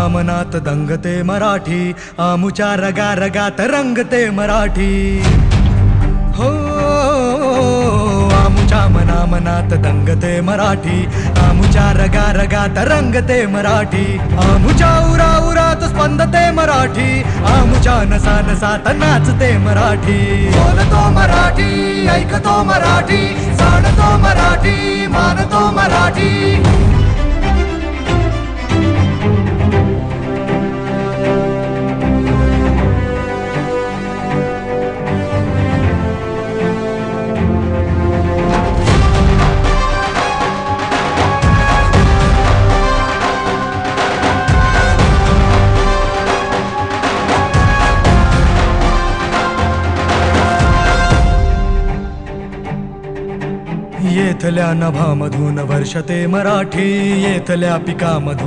मनात दंगते मराठी, आमुच्या रगा रगात रंगते मराठी. हो आमुच्या मनात दंगते मराठी, आमुच्या रगा रगात रंगते मराठी. आमुच्या उरा उरात स्पंदते मराठी, आमुच्या नसा नसात नाचते मराठी. बोलतो मराठी, ऐकतो मराठी, जाणतो मराठी, मानतो मराठी. येथल्या नभामधून वर्षते मराठी, येथल्या पिकामधून